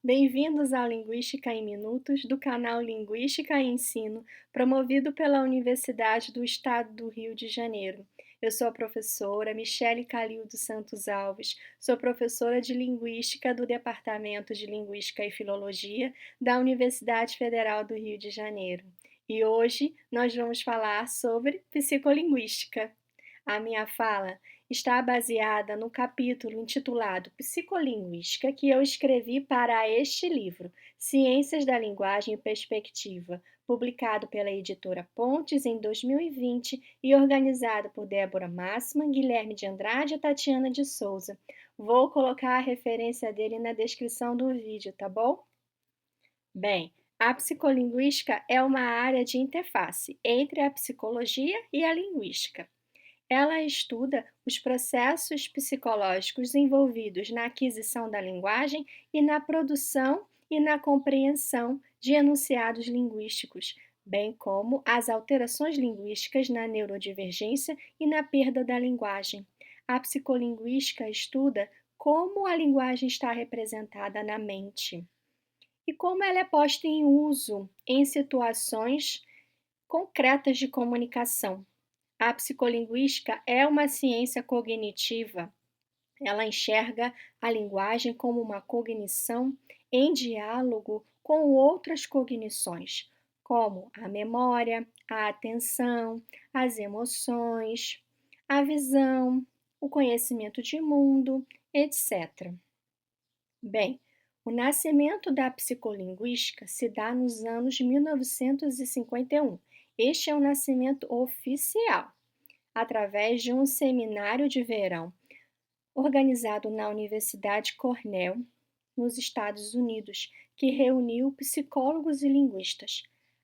Bem-vindos ao Linguística em Minutos, do canal Linguística e Ensino, promovido pela Universidade do Estado do Rio de Janeiro. Eu sou a professora Michele Calil dos Santos Alves, sou professora de Linguística do Departamento de Linguística e Filologia da Universidade Federal do Rio de Janeiro. E hoje nós vamos falar sobre psicolinguística. A minha fala está baseada no capítulo intitulado Psicolinguística que eu escrevi para este livro, Ciências da Linguagem e Perspectiva, publicado pela editora Pontes em 2020 e organizado por Débora Massman, Guilherme de Andrade e Tatiana de Souza. Vou colocar a referência dele na descrição do vídeo, tá bom? Bem, a psicolinguística é uma área de interface entre a psicologia e a linguística. Ela estuda os processos psicológicos envolvidos na aquisição da linguagem e na produção e na compreensão de enunciados linguísticos, bem como as alterações linguísticas na neurodivergência e na perda da linguagem. A psicolinguística estuda como a linguagem está representada na mente e como ela é posta em uso em situações concretas de comunicação. A psicolinguística é uma ciência cognitiva. Ela enxerga a linguagem como uma cognição em diálogo com outras cognições, como a memória, a atenção, as emoções, a visão, o conhecimento de mundo, etc. Bem, o nascimento da psicolinguística se dá nos anos 1951. Este é o nascimento oficial, através de um seminário de verão organizado na Universidade Cornell, nos Estados Unidos, que reuniu psicólogos e linguistas.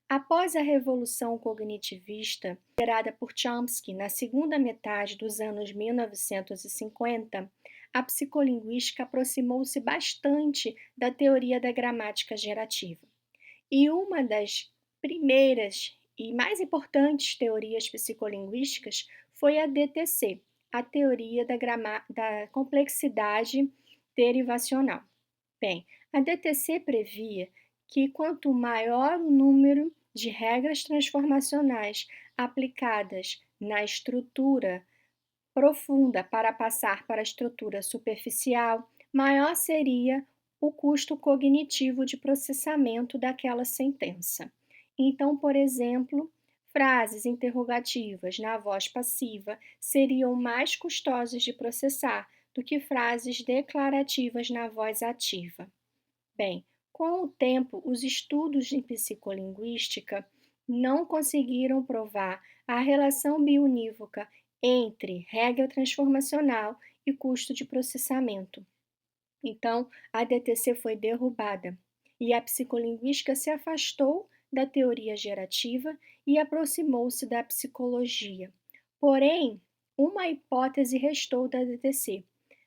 Após a Revolução Cognitivista, liderada por Chomsky na segunda metade dos anos 1950, a psicolinguística aproximou-se bastante da teoria da gramática gerativa. E uma das primeiras e mais importantes teorias psicolinguísticas foi a DTC, a teoria da complexidade derivacional. Bem, a DTC previa que quanto maior o número de regras transformacionais aplicadas na estrutura profunda para passar para a estrutura superficial, maior seria o custo cognitivo de processamento daquela sentença. Então, por exemplo, frases interrogativas na voz passiva seriam mais custosas de processar do que frases declarativas na voz ativa. Bem, com o tempo, os estudos em psicolinguística não conseguiram provar a relação bionívoca entre regra transformacional e custo de processamento. Então, a DTC foi derrubada e a psicolinguística se afastou da teoria gerativa e aproximou-se da psicologia. Porém, uma hipótese restou da DTC,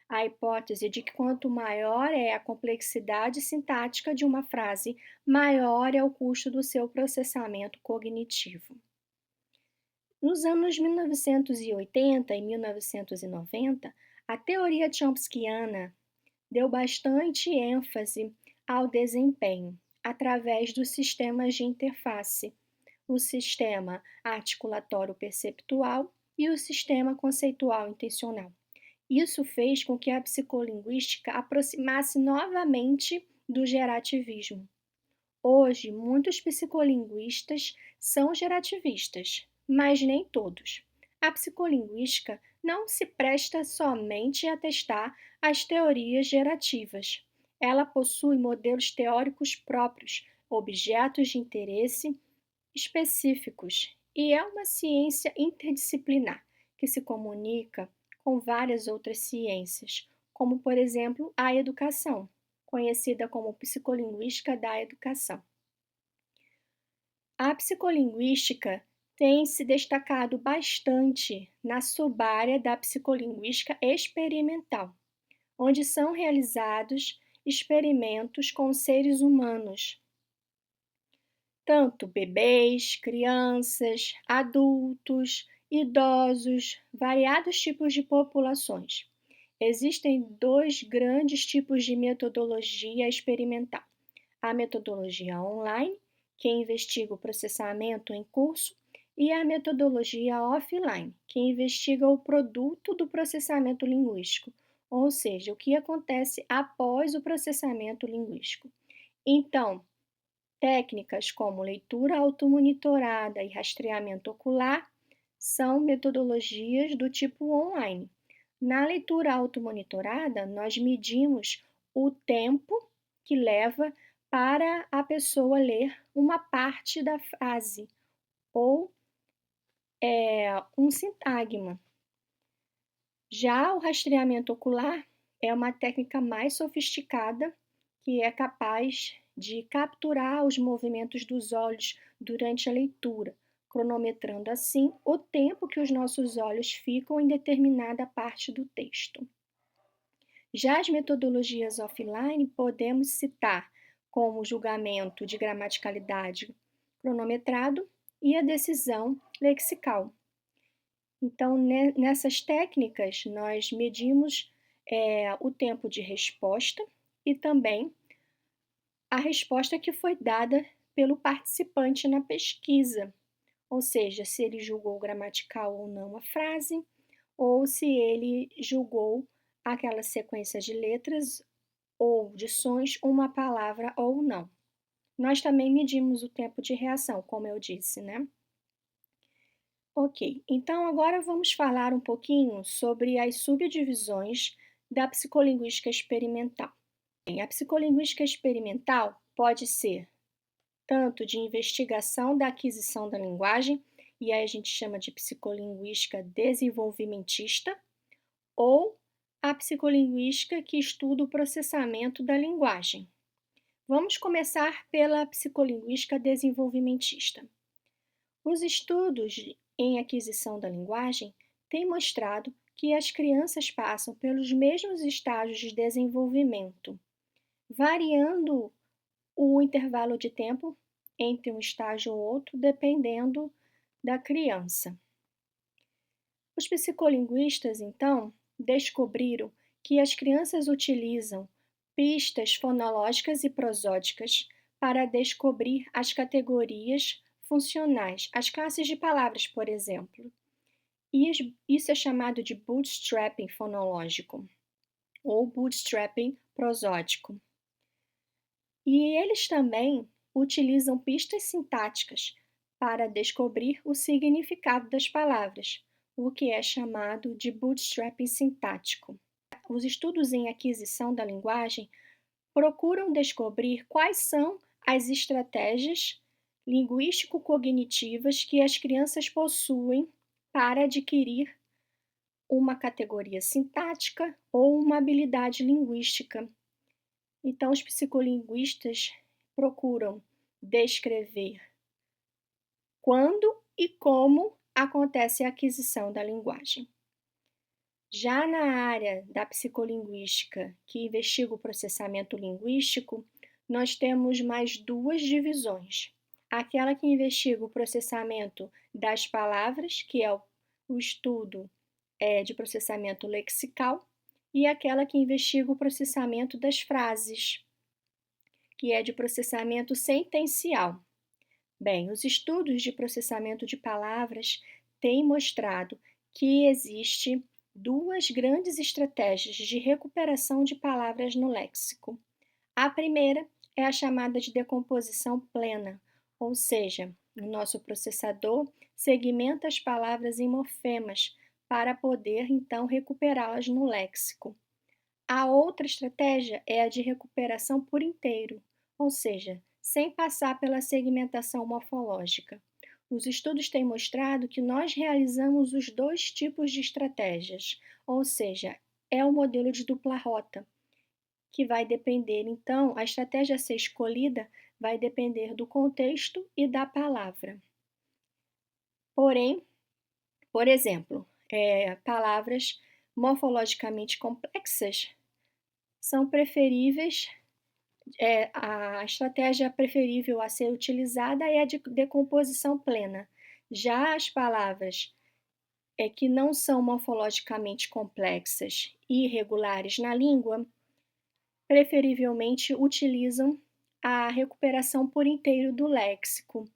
a hipótese de que quanto maior é a complexidade sintática de uma frase, maior é o custo do seu processamento cognitivo. Nos anos 1980 e 1990, a teoria chomskyana deu bastante ênfase ao desempenho através dos sistemas de interface, o sistema articulatório-perceptual e o sistema conceitual-intencional. Isso fez com que a psicolinguística aproximasse novamente do gerativismo. Hoje, muitos psicolinguistas são gerativistas, mas nem todos. A psicolinguística não se presta somente a testar as teorias gerativas. Ela possui modelos teóricos próprios, objetos de interesse específicos, e é uma ciência interdisciplinar que se comunica com várias outras ciências, como, por exemplo, a educação, conhecida como psicolinguística da educação. A psicolinguística tem se destacado bastante na subárea da psicolinguística experimental, onde são realizados experimentos com seres humanos, tanto bebês, crianças, adultos, idosos, variados tipos de populações. Existem dois grandes tipos de metodologia experimental: a metodologia online, que investiga o processamento em curso, e a metodologia offline, que investiga o produto do processamento linguístico, ou seja, o que acontece após o processamento linguístico. Então, técnicas como leitura automonitorada e rastreamento ocular são metodologias do tipo online. Na leitura automonitorada, nós medimos o tempo que leva para a pessoa ler uma parte da frase ou um sintagma. Já o rastreamento ocular é uma técnica mais sofisticada que é capaz de capturar os movimentos dos olhos durante a leitura, cronometrando assim o tempo que os nossos olhos ficam em determinada parte do texto. Já as metodologias offline podemos citar como o julgamento de gramaticalidade cronometrado e a decisão lexical. Então, nessas técnicas, nós medimos o tempo de resposta e também a resposta que foi dada pelo participante na pesquisa, ou seja, se ele julgou gramatical ou não a frase, ou se ele julgou aquela sequência de letras ou de sons, uma palavra ou não. Nós também medimos o tempo de reação, como eu disse, né? Ok, então agora vamos falar um pouquinho sobre as subdivisões da psicolinguística experimental. A psicolinguística experimental pode ser tanto de investigação da aquisição da linguagem, e aí a gente chama de psicolinguística desenvolvimentista, ou a psicolinguística que estuda o processamento da linguagem. Vamos começar pela psicolinguística desenvolvimentista. Os estudos em aquisição da linguagem têm mostrado que as crianças passam pelos mesmos estágios de desenvolvimento, variando o intervalo de tempo entre um estágio ou outro, dependendo da criança. Os psicolinguistas, então, descobriram que as crianças utilizam pistas fonológicas e prosódicas para descobrir as categorias funcionais, as classes de palavras, por exemplo. E isso é chamado de bootstrapping fonológico ou bootstrapping prosódico. E eles também utilizam pistas sintáticas para descobrir o significado das palavras, o que é chamado de bootstrapping sintático. Os estudos em aquisição da linguagem procuram descobrir quais são as estratégias linguístico-cognitivas que as crianças possuem para adquirir uma categoria sintática ou uma habilidade linguística. Então, os psicolinguistas procuram descrever quando e como acontece a aquisição da linguagem. Já na área da psicolinguística, que investiga o processamento linguístico, nós temos mais duas divisões. Aquela que investiga o processamento das palavras, que é o estudo de processamento lexical, e aquela que investiga o processamento das frases, que é de processamento sentencial. Bem, os estudos de processamento de palavras têm mostrado que existe duas grandes estratégias de recuperação de palavras no léxico. A primeira é a chamada de decomposição plena, ou seja, o nosso processador segmenta as palavras em morfemas para poder então recuperá-las no léxico. A outra estratégia é a de recuperação por inteiro, ou seja, sem passar pela segmentação morfológica. Os estudos têm mostrado que nós realizamos os dois tipos de estratégias, ou seja, é o modelo de dupla rota, que vai depender, então, a estratégia a ser escolhida vai depender do contexto e da palavra. Porém, por exemplo, palavras morfologicamente complexas são preferíveis, a estratégia preferível a ser utilizada é a de decomposição plena. Já as palavras que não são morfologicamente complexas e irregulares na língua, preferivelmente utilizam a recuperação por inteiro do léxico.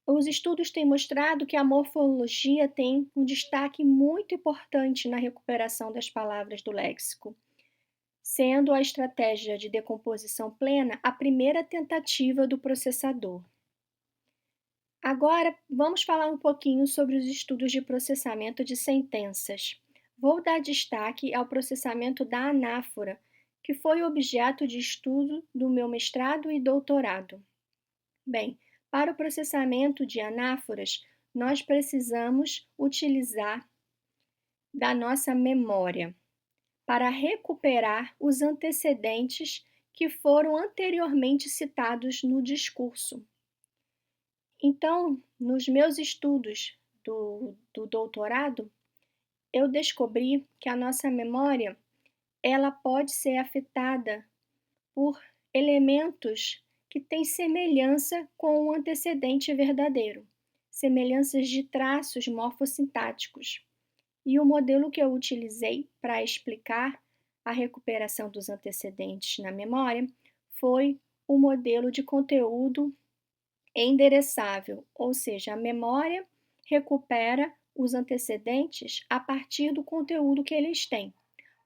Os estudos têm mostrado que a morfologia tem um destaque muito importante na recuperação das palavras do léxico, sendo a estratégia de decomposição plena a primeira tentativa do processador. Agora, vamos falar um pouquinho sobre os estudos de processamento de sentenças. Vou dar destaque ao processamento da anáfora, que foi objeto de estudo do meu mestrado e doutorado. Bem, para o processamento de anáforas, nós precisamos utilizar da nossa memória para recuperar os antecedentes que foram anteriormente citados no discurso. Então, nos meus estudos do doutorado, eu descobri que a nossa memória ela pode ser afetada por elementos que têm semelhança com o antecedente verdadeiro, semelhanças de traços morfossintáticos. E o modelo que eu utilizei para explicar a recuperação dos antecedentes na memória foi o modelo de conteúdo endereçável, ou seja, a memória recupera os antecedentes a partir do conteúdo que eles têm.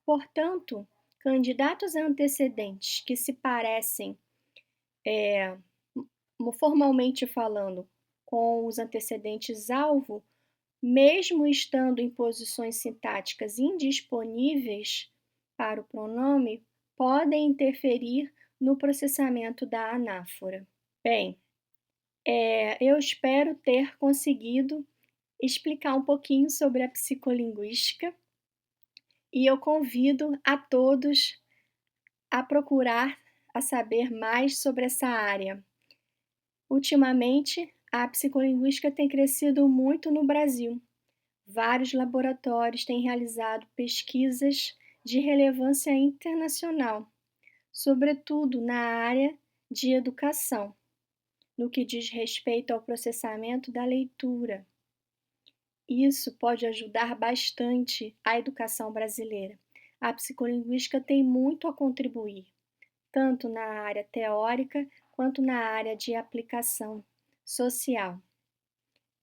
Portanto, candidatos a antecedentes que se parecem, formalmente falando, com os antecedentes-alvo, mesmo estando em posições sintáticas indisponíveis para o pronome, podem interferir no processamento da anáfora. Bem, eu espero ter conseguido explicar um pouquinho sobre a psicolinguística e eu convido a todos a procurar a saber mais sobre essa área. Ultimamente, a psicolinguística tem crescido muito no Brasil. Vários laboratórios têm realizado pesquisas de relevância internacional, sobretudo na área de educação, no que diz respeito ao processamento da leitura. Isso pode ajudar bastante a educação brasileira. A psicolinguística tem muito a contribuir, tanto na área teórica quanto na área de aplicação social.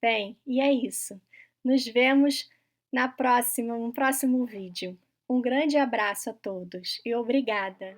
Bem, e é isso. Nos vemos no próximo vídeo. Um grande abraço a todos e obrigada!